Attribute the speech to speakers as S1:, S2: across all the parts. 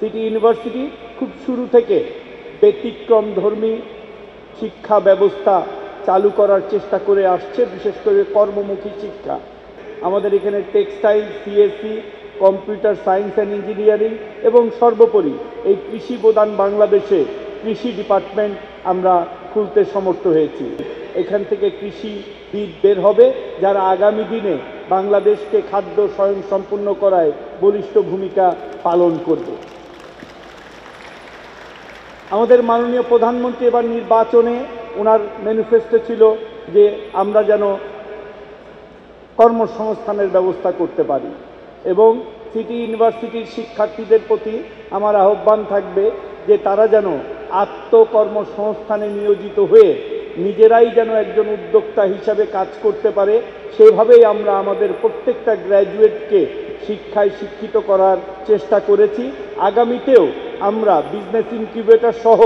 S1: City university খুব শুরু থেকে ব্যতিক্রমধর্মী শিক্ষা ব্যবস্থা চালু করার চেষ্টা করে আসছে, বিশেষ করে কর্মমুখী শিক্ষা। আমাদের এখানে textile, CSC, computer science and engineering এবং সর্বোপরি এই কৃষি প্রধান বাংলাদেশে কৃষি ডিপার্টমেন্ট আমরা খুলতে সমর্থ হয়েছি। এখান থেকে কৃষিবিদ বের হবে যারা আগামী দিনে বাংলাদেশকে খাদ্য স্বয়ংসম্পূর্ণ করায় বলিষ্ঠ ভূমিকা পালন করবে। আমাদের মাননীয় প্রধানমন্ত্রী এবার নির্বাচনে ওনার ম্যানিফেস্টো ছিল যে আমরা যেন কর্মসংস্থানের ব্যবস্থা করতে পারি, এবং সিটি ইউনিভার্সিটির শিক্ষার্থীদের প্রতি আমার আহ্বান থাকবে যে তারা যেন আত্মকর্মসংস্থানে নিয়োজিত হয়ে নিজেরাই যেন একজন উদ্যোক্তা হিসাবে কাজ করতে পারে। সেভাবেই আমরা আমাদের প্রত্যেকটা গ্র্যাজুয়েটকে শিক্ষায় শিক্ষিত করার চেষ্টা করেছি। আগামীতেও আমরা বিজনেস ইনকিউবেটর সহ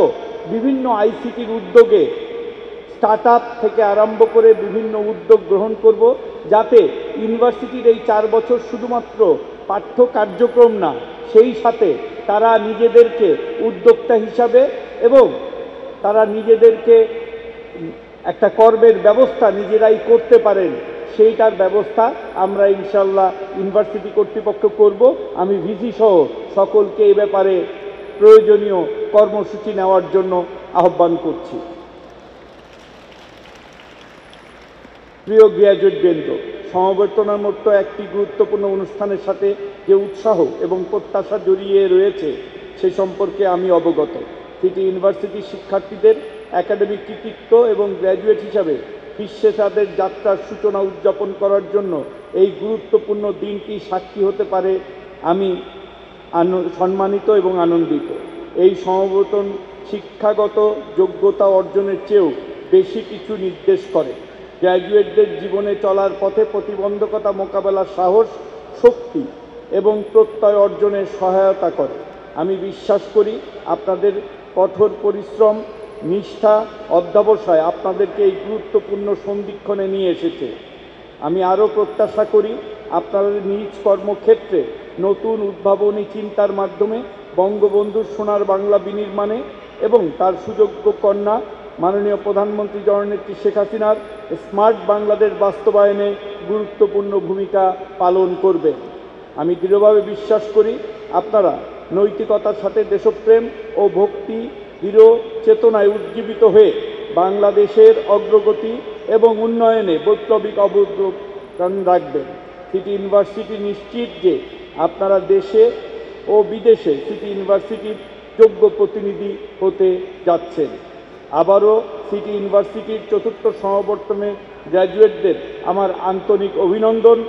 S1: বিভিন্ন আইসিটির উদ্যোগে স্টার্টআপ থেকে আরম্ভ করে বিভিন্ন উদ্যোগ গ্রহণ করব, যাতে ইউনিভার্সিটির এই 4 বছর শুধুমাত্র পাঠ্য কার্যক্রম না, সেই সাথে তারা নিজেদেরকে উদ্যোক্তা হিসাবে এবং তারা নিজেদেরকে একটা কর্মের ব্যবস্থা নিজেরাই করতে পারেন, সেইটার ব্যবস্থা আমরা ইনশাল্লাহ ইউনিভার্সিটি কর্তৃপক্ষ করব। আমি ভিসি সহ সকলকে এই ব্যাপারে প্রয়োজনীয় কর্মসূচি নেওয়ার জন্য আহ্বান করছি। প্রিয় গ্র্যাজুয়েটবৃন্দ, সমাবর্তনের মতো একটি গুরুত্বপূর্ণ অনুষ্ঠানের সাথে যে উৎসাহ এবং প্রত্যাশা জড়িয়ে রয়েছে সে সম্পর্কে আমি অবগত। সিটি ইউনিভার্সিটির শিক্ষার্থীদের একাডেমিক কৃতিত্ব এবং গ্র্যাজুয়েট হিসাবে বিশ্বে তাদের যাত্রার সূচনা উদযাপন করার জন্য এই গুরুত্বপূর্ণ দিনটি সাক্ষী হতে পারে আমি সম্মানিত এবং আনন্দিত। এই সমাবর্তন শিক্ষাগত যোগ্যতা অর্জনের চেয়েও বেশি কিছু নির্দেশ করে। গ্র্যাজুয়েটদের জীবনে চলার পথে প্রতিবন্ধকতা মোকাবেলার সাহস, শক্তি এবং প্রত্যয় অর্জনের সহায়তা করে। আমি বিশ্বাস করি আপনাদের কঠোর পরিশ্রম, নিষ্ঠা, অধ্যবসায় আপনাদেরকে এই গুরুত্বপূর্ণ সন্ধিক্ষণে নিয়ে এসেছে। আমি আরও প্রত্যাশা করি আপনাদের নিজ কর্মক্ষেত্রে নতুন উদ্ভাবনী চিন্তার মাধ্যমে বঙ্গবন্ধুর সোনার বাংলা বিনির্মাণে এবং তার সুযোগ্য কন্যা মাননীয় প্রধানমন্ত্রী জননেত্রী শেখ হাসিনার স্মার্ট বাংলাদেশ বাস্তবায়নে গুরুত্বপূর্ণ ভূমিকা পালন করবে। আমি দৃঢ়ভাবে বিশ্বাস করি আপনারা নৈতিকতার সাথে দেশপ্রেম ও ভক্তি দৃঢ় চেতনায় উজ্জীবিত হয়ে বাংলাদেশের অগ্রগতি এবং উন্নয়নে বৈপ্লবিক অবদান রাখবেন। সিটি ইউনিভার্সিটি নিশ্চিত যে আপনারা দেশে ও বিদেশে সিটি ইউনিভার্সিটির যোগ্য প্রতিনিধি হতে যাচ্ছেন। আবারও সিটি ইউনিভার্সিটির ৪র্থ সমাবর্তনে গ্র্যাজুয়েটদের আমার আন্তরিক অভিনন্দন।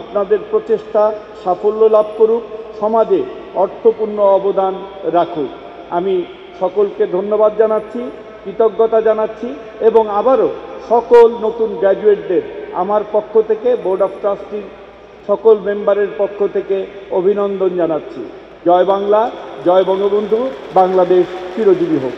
S1: আপনাদের প্রচেষ্টা সাফল্য লাভ করুক, সমাজে অর্থপূর্ণ অবদান রাখুক। আমি সকলকে ধন্যবাদ জানাচ্ছি, কৃতজ্ঞতা জানাচ্ছি এবং আবারও সকল নতুন গ্র্যাজুয়েটদের আমার পক্ষ থেকে, বোর্ড অফ ট্রাস্টির সকল মেম্বারের পক্ষ থেকে অভিনন্দন জানাচ্ছি। জয় বাংলা, জয় বঙ্গবন্ধু, বাংলাদেশ চিরজীবী হোক।